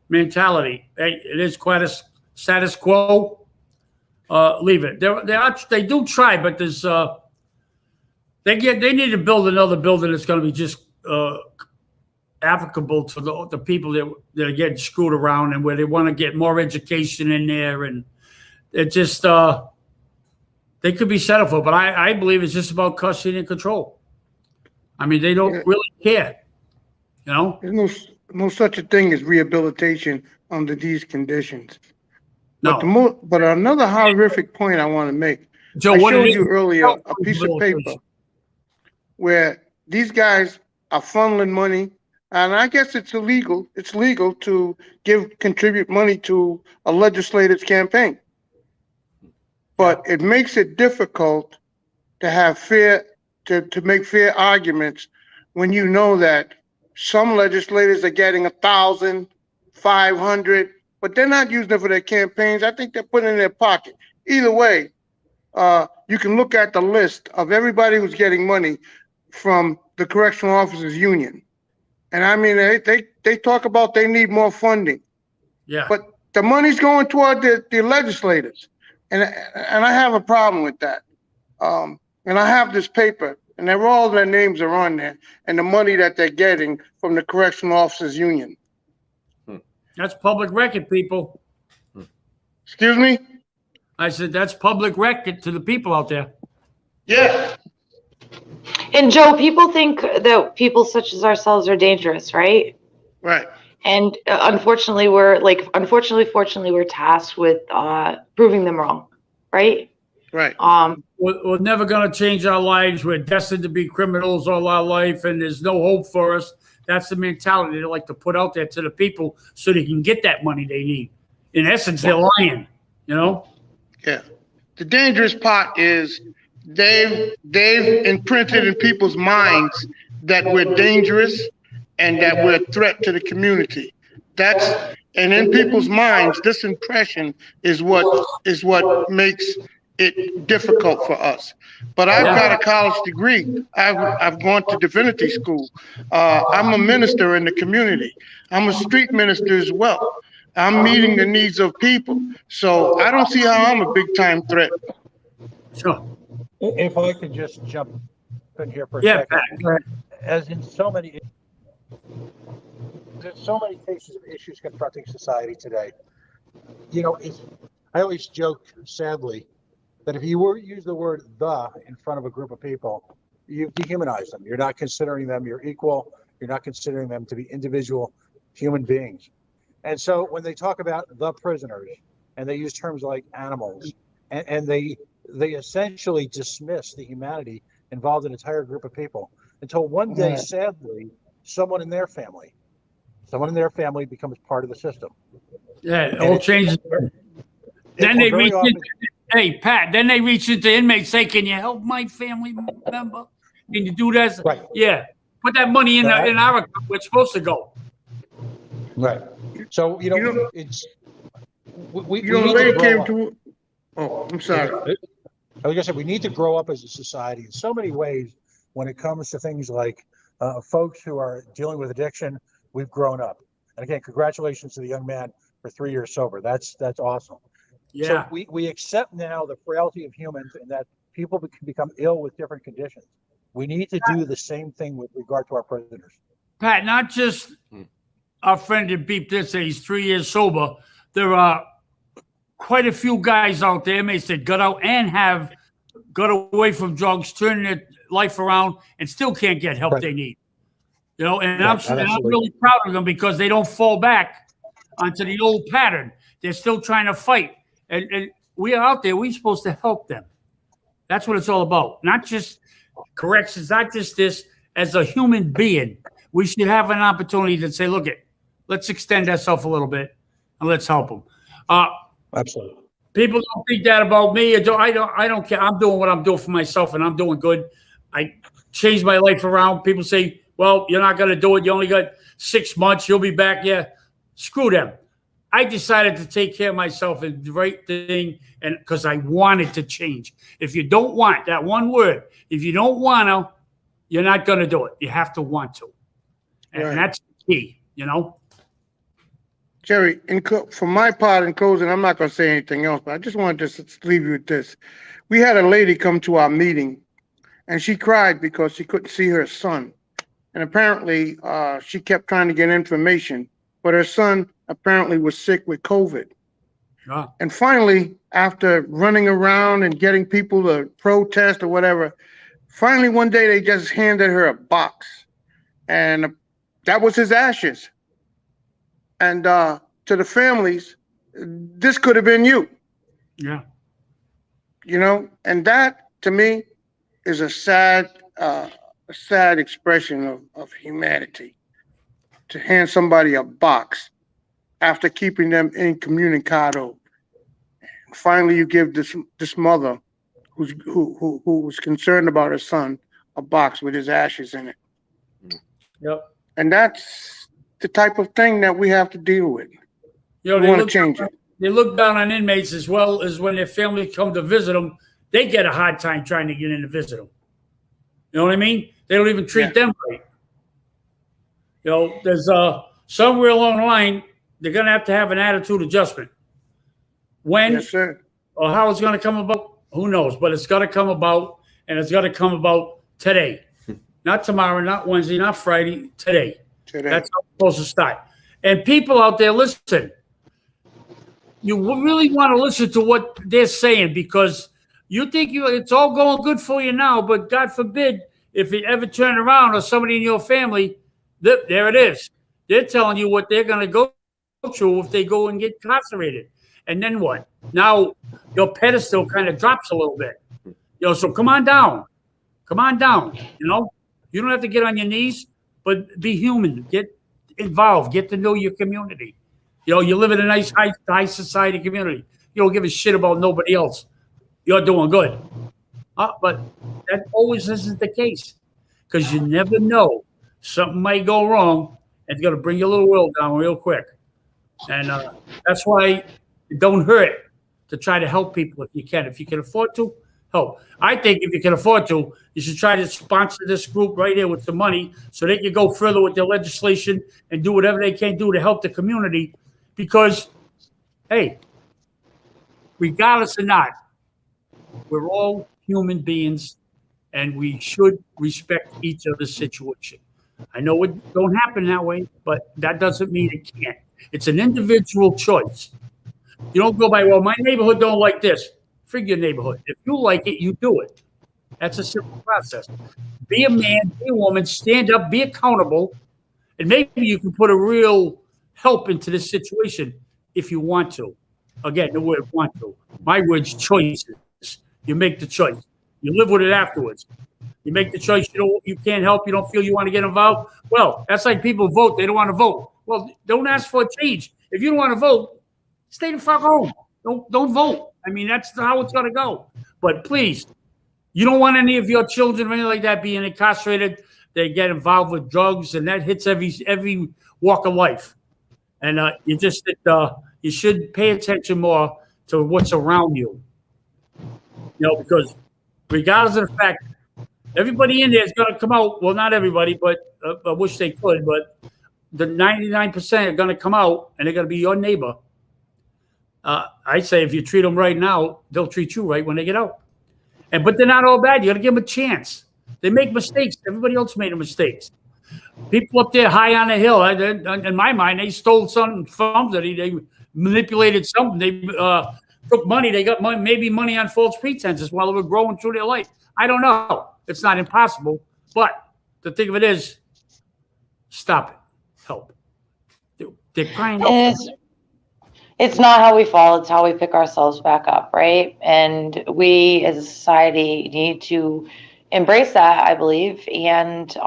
Speaker 1: mentality. It is quite a status quo. Leave it. They do try, but there's they need to build another building that's going to be just applicable to the people that are getting screwed around, and where they want to get more education in there, and it just they could be settled for. But I believe it's just about custody and control. I mean, they don't really care, you know.
Speaker 6: There's no such a thing as rehabilitation under these conditions.
Speaker 1: No.
Speaker 6: But another horrific point I want to make.
Speaker 1: Joe,
Speaker 6: I
Speaker 1: what
Speaker 6: showed
Speaker 1: it is-
Speaker 6: you earlier a piece of paper where these guys are funneling money, and I guess it's illegal. It's legal to contribute money to a legislator's campaign. But it makes it difficult to have to make fair arguments when you know that some legislators are getting 1,000, 500, but they're not using it for their campaigns. I think they're putting it in their pocket. Either way, you can look at the list of everybody who's getting money from the Correctional Officers Union. And I mean, they talk about they need more funding.
Speaker 1: Yeah.
Speaker 6: But the money's going toward the legislators. And I have a problem with that. And I have this paper, and all their names are on there, and the money that they're getting from the Correctional Officers Union.
Speaker 1: That's public record, people.
Speaker 6: Excuse me?
Speaker 1: I said that's public record to the people out there.
Speaker 6: Yeah.
Speaker 5: And Joe, people think that people such as ourselves are dangerous, right?
Speaker 6: Right.
Speaker 5: And unfortunately, fortunately, we're tasked with proving them wrong, right?
Speaker 6: Right.
Speaker 1: We're never going to change our lives. We're destined to be criminals all our life, and there's no hope for us. That's the mentality they like to put out there to the people so they can get that money they need. In essence, they're lying, you know?
Speaker 6: Yeah. The dangerous part is they've imprinted in people's minds that we're dangerous and that we're a threat to the community. And in people's minds, this impression is what makes it difficult for us. But I've got a college degree. I've gone to divinity school. I'm a minister in the community. I'm a street minister as well. I'm meeting the needs of people. So I don't see how I'm a big time threat.
Speaker 1: Sure.
Speaker 7: If I could just jump in here for a
Speaker 1: Yeah,
Speaker 7: second.
Speaker 1: Pat, go ahead.
Speaker 7: As in there's so many issues confronting society today. You know, I always joke, sadly, that if you use the word "the" in front of a group of people, you dehumanize them. You're not considering them your equal. You're not considering them to be individual human beings. And so when they talk about the prisoners and they use terms like animals, and they essentially dismiss the humanity involved in an entire group of people until one day, sadly, someone in their family becomes part of the system.
Speaker 1: Yeah, it all changes. Then they reach into, hey, Pat, then they reach into inmates, say, can you help my family member? Can you do that?
Speaker 7: Right.
Speaker 1: Yeah. Put that money in our account where it's supposed to go.
Speaker 7: Right. So, it's, we need
Speaker 6: Lady
Speaker 7: to
Speaker 6: came
Speaker 7: grow up.
Speaker 6: to. Oh, I'm sorry.
Speaker 7: Like I said, we need to grow up as a society in so many ways when it comes to things like folks who are dealing with addiction. We've grown up. And again, congratulations to the young man for 3 years sober. That's awesome.
Speaker 1: Yeah.
Speaker 7: So we accept now the frailty of humans and that people can become ill with different conditions. We need to do the same thing with regard to our prisoners.
Speaker 1: Pat, not just our friend that beeped this, that he's 3 years sober. There are quite a few guys out there, inmates that got out and have got away from drugs, turning their life around, and still can't get help they need. You know, and I'm really proud of them because they don't fall back onto the old pattern. They're still trying to fight. And we are out there. We're supposed to help them. That's what it's all about. Not just corrections, not just this, as a human being, we should have an opportunity to say, look, let's extend ourselves a little bit and let's help them.
Speaker 7: Absolutely.
Speaker 1: People don't think that about me. I don't care. I'm doing what I'm doing for myself, and I'm doing good. I changed my life around. People say, well, you're not going to do it. You only got 6 months. You'll be back. Yeah, screw them. I decided to take care of myself and the right thing, and because I wanted to change. If you don't want that one word, if you don't want to, you're not going to do it. You have to want to, and
Speaker 6: Right.
Speaker 1: that's the key. You know.
Speaker 6: Jerry, for my part, in closing, I'm not going to say anything else, but I just wanted to leave you with this. We had a lady come to our meeting, and she cried because she couldn't see her son. And apparently, she kept trying to get information, but her son apparently was sick with COVID.
Speaker 1: Ah.
Speaker 6: And finally, after running around and getting people to protest or whatever, finally one day they just handed her a box, and that was his ashes. And to the families, this could have been you.
Speaker 1: Yeah.
Speaker 6: You know, and that to me is a sad expression of humanity. To hand somebody a box after keeping them incommunicado. Finally, you give this mother who was concerned about her son a box with his ashes in it.
Speaker 1: Yep.
Speaker 6: And that's the type of thing that we have to deal with.
Speaker 1: You know,
Speaker 6: We want to change it.
Speaker 1: They look down on inmates as well as when their family come to visit them. They get a hard time trying to get in to visit them. You know what I mean? They don't even treat them right. You know, there's somewhere along the line, they're going to have an attitude adjustment. When
Speaker 6: Yes, sir.
Speaker 1: or how it's going to come about, who knows? But it's going to come about, and it's going to come about today. Not tomorrow, not Wednesday, not Friday, today. That's how it's supposed to start. And people out there, listen. You really want to listen to what they're saying, because you think it's all going good for you now, but God forbid if it ever turn around or somebody in your family, there it is. They're telling you what they're going to go through if they go and get incarcerated. And then what? Now your pedestal kind of drops a little bit. You know, so come on down. Come on down. You know, you don't have to get on your knees, but be human. Get involved. Get to know your community. You know, you live in a nice high society community. You don't give a shit about nobody else. You're doing good. But that always isn't the case, because you never know. Something might go wrong, and it's going to bring your little world down real quick. And that's why it don't hurt to try to help people if you can. If you can afford to, help. I think if you can afford to, you should try to sponsor this group right here with some money so they can go further with their legislation and do whatever they can do to help the community. Because, hey, regardless or not, we're all human beings, and we should respect each other's situation. I know it don't happen that way, but that doesn't mean it can't. It's an individual choice. You don't go by, well, my neighborhood don't like this. Frig your neighborhood. If you like it, you do it. That's a simple process. Be a man, be a woman, stand up, be accountable, and maybe you can put a real help into this situation if you want to. Again, the word want to. My word's choices. You make the choice. You live with it afterwards. You make the choice. You can't help. You don't feel you want to get involved. Well, that's like people vote. They don't want to vote. Well, don't ask for a change. If you don't want to vote, stay the fuck home. Don't vote. I mean, that's how it's going to go. But please, you don't want any of your children or anything like that being incarcerated. They get involved with drugs, and that hits every walk of life. And you should pay attention more to what's around you. You know, because regardless of the fact, everybody in there is going to come out. Well, not everybody, but I wish they could. But the 99% are going to come out, and they're going to be your neighbor. I say if you treat them right now, they'll treat you right when they get out. But they're not all bad. You got to give them a chance. They make mistakes. Everybody else made mistakes. People up there high on the hill, in my mind, they stole something from somebody. They manipulated something. They took money. They got money, maybe money on false pretenses while they were growing through their life. I don't know. It's not impossible. But the thing of it is, stop it. Help. They're crying out.
Speaker 5: It's not how we fall, it's how we pick ourselves back up, right? And we as a society need to embrace that, I believe, and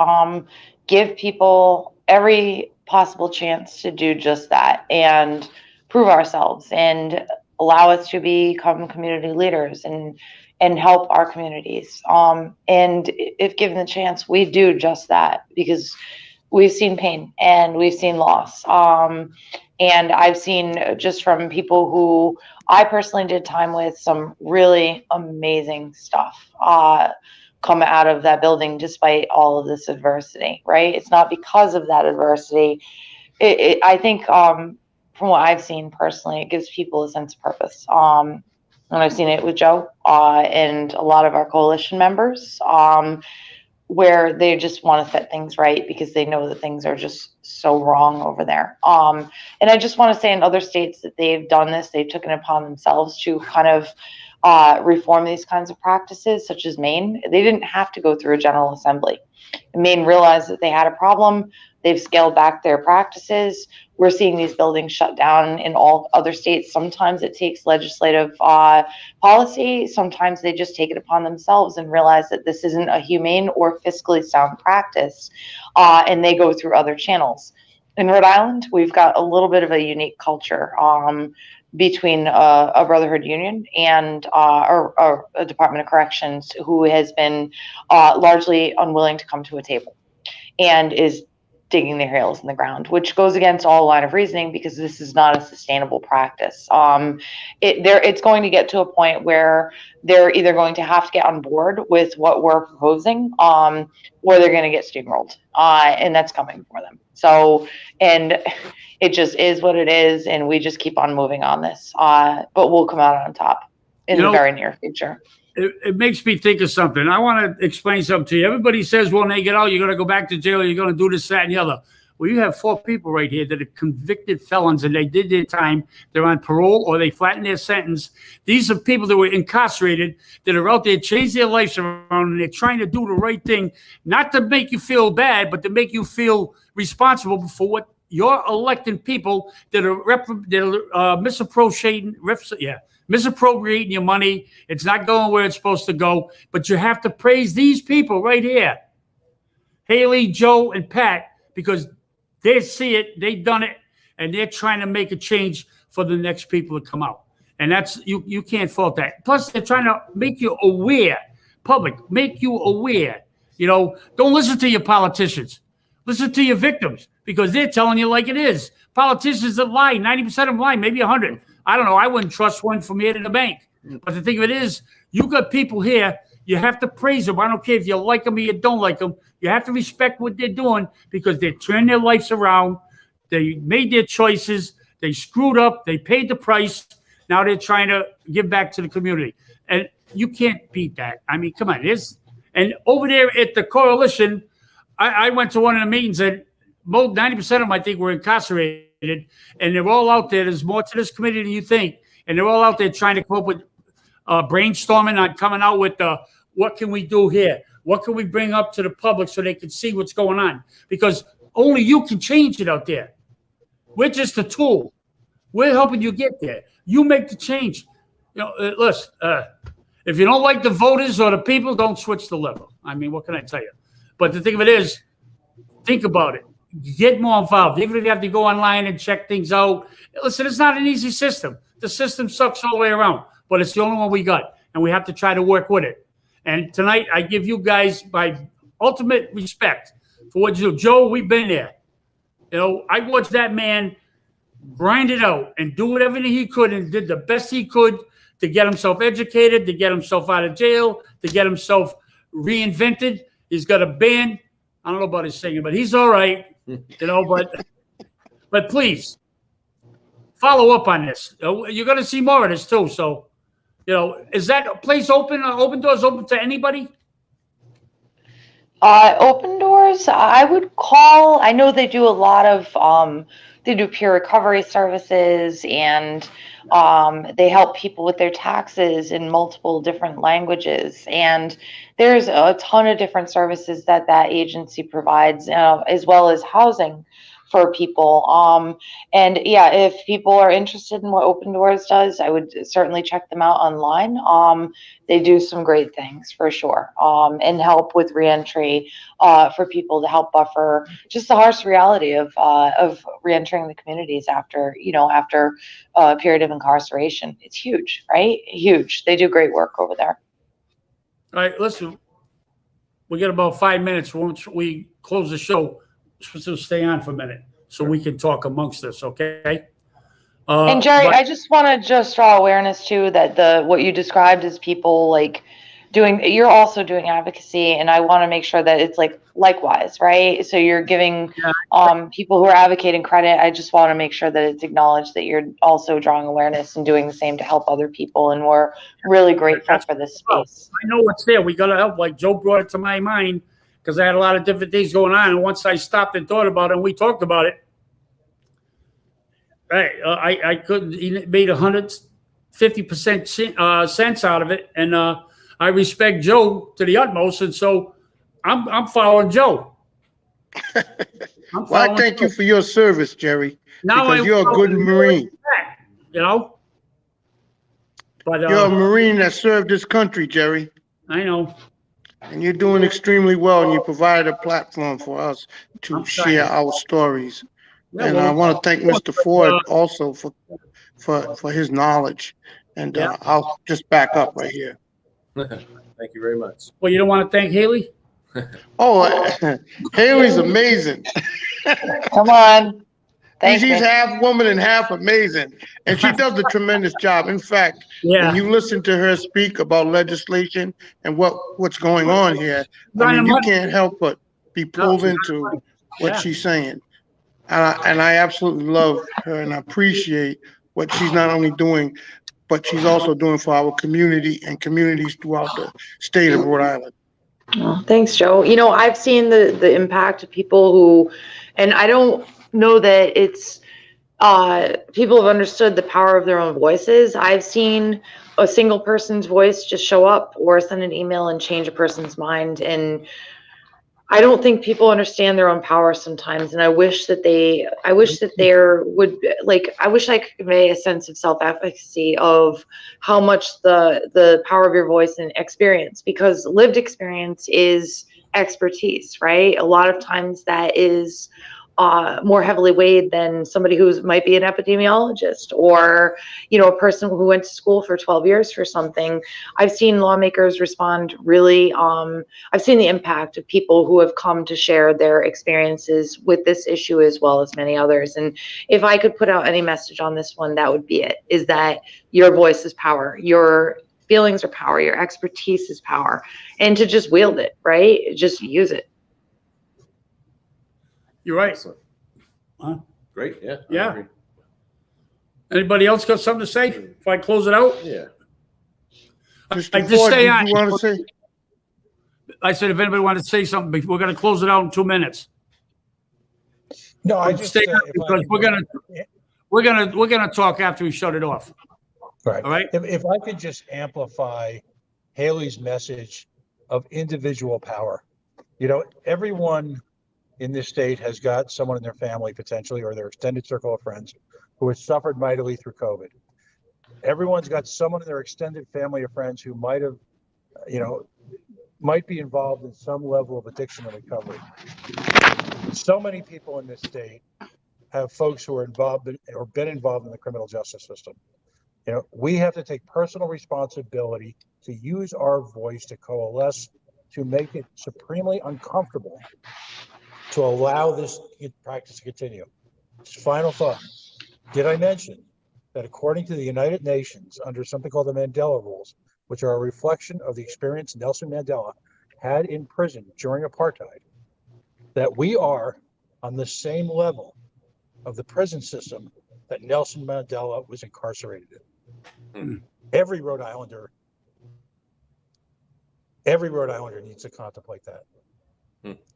Speaker 5: give people every possible chance to do just that and prove ourselves and allow us to become community leaders and help our communities. And if given the chance, we do just that because we've seen pain and we've seen loss. And I've seen just from people who I personally did time with some really amazing stuff come out of that building despite all of this adversity, right? It's not because of that adversity. I think from what I've seen personally, it gives people a sense of purpose. And I've seen it with Joe and a lot of our coalition members. Where they just want to set things right because they know that things are just so wrong over there. And I just want to say in other states that they've done this, they've taken it upon themselves to kind of reform these kinds of practices, such as Maine. They didn't have to go through a General Assembly. Maine realized that they had a problem. They've scaled back their practices. We're seeing these buildings shut down in all other states. Sometimes it takes legislative policy. Sometimes they just take it upon themselves and realize that this isn't a humane or fiscally sound practice, and they go through other channels. In Rhode Island, we've got a little bit of a unique culture between a brotherhood union and or a Department of Corrections who has been largely unwilling to come to a table and is digging their heels in the ground, which goes against all line of reasoning because this is not a sustainable practice. It's going to get to a point where they're either going to have to get on board with what we're proposing, or they're going to get steamrolled, and that's coming for them. So, and it just is what it is, and we just keep on moving on this. But we'll come out on top in the very near future.
Speaker 1: It makes me think of something. I want to explain something to you. Everybody says, well, when they get out, you're going to go back to jail, you're going to do this, that, and the other. Well, you have 4 people right here that are convicted felons and they did their time. They're on parole or they flattened their sentence. These are people that were incarcerated that are out there, change their lives around, and they're trying to do the right thing, not to make you feel bad, but to make you feel responsible for what your elected people that are misappropriating your money. It's not going where it's supposed to go. But you have to praise these people right here, Haley, Joe, and Pat, because they see it, they've done it, and they're trying to make a change for the next people to come out. And that's you can't fault that. Plus, they're trying to make you aware, make you aware. Don't listen to your politicians. Listen to your victims because they're telling you like it is. Politicians that lie, 90% of them lie, maybe 100. I don't know. I wouldn't trust one from here to the bank. But the thing of it is, you got people here. You have to praise them. I don't care if you like them or you don't like them. You have to respect what they're doing because they turned their lives around. They made their choices. They screwed up. They paid the price. Now they're trying to give back to the community. And you can't beat that. I mean, come on. And over there at the coalition, I went to one of the meetings and 90% of them, I think, were incarcerated. And they're all out there. There's more to this committee than you think. And they're all out there trying to come up with brainstorming on coming out with what can we do here? What can we bring up to the public so they can see what's going on? Because only you can change it out there. We're just a tool. We're helping you get there. You make the change. Listen, if you don't like the voters or the people, don't switch the lever. I mean, what can I tell you? But the thing of it is, think about it. Get more involved. Even if you have to go online and check things out. Listen, it's not an easy system. The system sucks all the way around, but it's the only one we got, and we have to try to work with it. And tonight, I give you guys my ultimate respect for what you do. Joe, we've been there. I watched that man grind it out and do whatever he could and did the best he could to get himself educated, to get himself out of jail, to get himself reinvented. He's got a band. I don't know about his singing, but he's all right. But please follow up on this. You're going to see more of this too. So, is that place open? Open Doors open to anybody?
Speaker 5: Open Doors, I would call. I know they do a lot of. They do peer recovery services and they help people with their taxes in multiple different languages. And there's a ton of different services that agency provides, as well as housing for people. And yeah, if people are interested in what Open Doors does, I would certainly check them out online. They do some great things for sure, and help with reentry for people to help buffer just the harsh reality of reentering the communities after a period of incarceration. It's huge, right? Huge. They do great work over there.
Speaker 1: All right, listen, we got about 5 minutes. Once we close the show, so stay on for a minute so we can talk amongst us, okay?
Speaker 5: And Jerry,
Speaker 1: but-
Speaker 5: I just want to just draw awareness too that what you described as people like you're also doing advocacy, and I want to make sure that it's like likewise, right? So you're giving people who are advocating credit. I just want to make sure that it's acknowledged that you're also drawing awareness and doing the same to help other people, and we're really grateful for this space.
Speaker 1: I know what's there. We got to help. Like Joe brought it to my mind because I had a lot of different things going on, and once I stopped and thought about it, and we talked about it, right? I couldn't. He made 150% sense out of it, and I respect Joe to the utmost, and so I'm following Joe.
Speaker 6: Well, I thank you for your service, Jerry,
Speaker 1: Now
Speaker 6: because you're a good Marine.
Speaker 1: You know? But
Speaker 6: You're a Marine that served this country, Jerry,
Speaker 1: I know.
Speaker 6: and you're doing extremely well, and you provide a platform for us to
Speaker 1: I'm trying.
Speaker 6: share our stories.
Speaker 1: Yeah,
Speaker 6: And
Speaker 1: well,
Speaker 6: I want to thank Mr. Ford also for his knowledge. And
Speaker 1: Yeah.
Speaker 6: I'll just back up right here.
Speaker 3: Thank you very much.
Speaker 1: Well, you don't want to thank Haley?
Speaker 6: Oh, Haley's amazing.
Speaker 5: Come on. Thank
Speaker 6: She's
Speaker 5: you.
Speaker 6: half woman and half amazing. And she does a tremendous job. In fact,
Speaker 1: Yeah.
Speaker 6: when you listen to her speak about legislation and what's going on here, I mean, you can't help but be pulled into what
Speaker 1: Yeah.
Speaker 6: she's saying. And I absolutely love her and I appreciate what she's not only doing, but she's also doing for our community and communities throughout the state of Rhode Island.
Speaker 5: Oh, thanks, Joe. I've seen the impact of people who, and I don't know that it's people have understood the power of their own voices. I've seen a single person's voice just show up or send an email and change a person's mind. And I don't think people understand their own power sometimes. And I wish that I wish I could convey a sense of self-efficacy of how much the power of your voice and experience, because lived experience is expertise, right? A lot of times that is more heavily weighed than somebody who might be an epidemiologist or, a person who went to school for 12 years for something. I've seen lawmakers respond really, I've seen the impact of people who have come to share their experiences with this issue as well as many others. And if I could put out any message on this one, that would be it, is that your voice is power, your feelings are power, your expertise is power, and to just wield it, right? Just use it.
Speaker 1: You're right.
Speaker 3: Excellent.
Speaker 1: Huh?
Speaker 3: Great. Yeah. I
Speaker 1: Yeah.
Speaker 3: agree.
Speaker 1: Anybody else got something to say if I close it out?
Speaker 3: Yeah.
Speaker 6: Mr.
Speaker 1: I just
Speaker 6: Ford,
Speaker 1: stay
Speaker 6: did
Speaker 1: on.
Speaker 6: you want to say?
Speaker 1: I said if anybody wanted to say something, we're going to close it out in 2 minutes.
Speaker 7: No, I just,
Speaker 1: Stay on
Speaker 7: if I
Speaker 1: because
Speaker 7: could-
Speaker 1: we're gonna talk after we shut it off.
Speaker 7: Right.
Speaker 1: All right.
Speaker 7: If I could just amplify Haley's message of individual power. Everyone in this state has got someone in their family potentially or their extended circle of friends who has suffered mightily through COVID. Everyone's got someone in their extended family of friends who might have, might be involved in some level of addiction and recovery. So many people in this state have folks who are involved in, or been involved in the criminal justice system. We have to take personal responsibility to use our voice to coalesce, to make it supremely uncomfortable, to allow this practice to continue. Final thought. Did I mention that according to the United Nations, under something called the Mandela Rules, which are a reflection of the experience Nelson Mandela had in prison during apartheid, that we are on the same level of the prison system that Nelson Mandela was incarcerated in. Every Rhode Islander needs to contemplate that.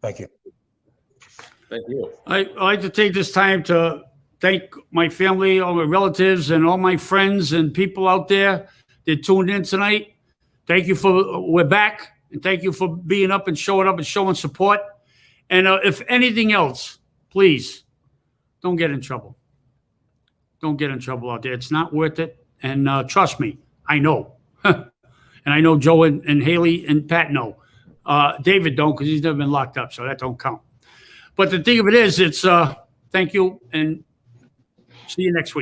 Speaker 7: Thank you.
Speaker 3: Thank you.
Speaker 1: I'd like to take this time to thank my family, all my relatives, and all my friends and people out there that tuned in tonight. Thank you we're back, and thank you for being up and showing support. And if anything else, please don't get in trouble. Don't get in trouble out there. It's not worth it. And trust me, I know. And I know Joe and Haley and Pat know. David don't, because he's never been locked up, so that don't count. But the thing of it is, it's thank you and see you next week.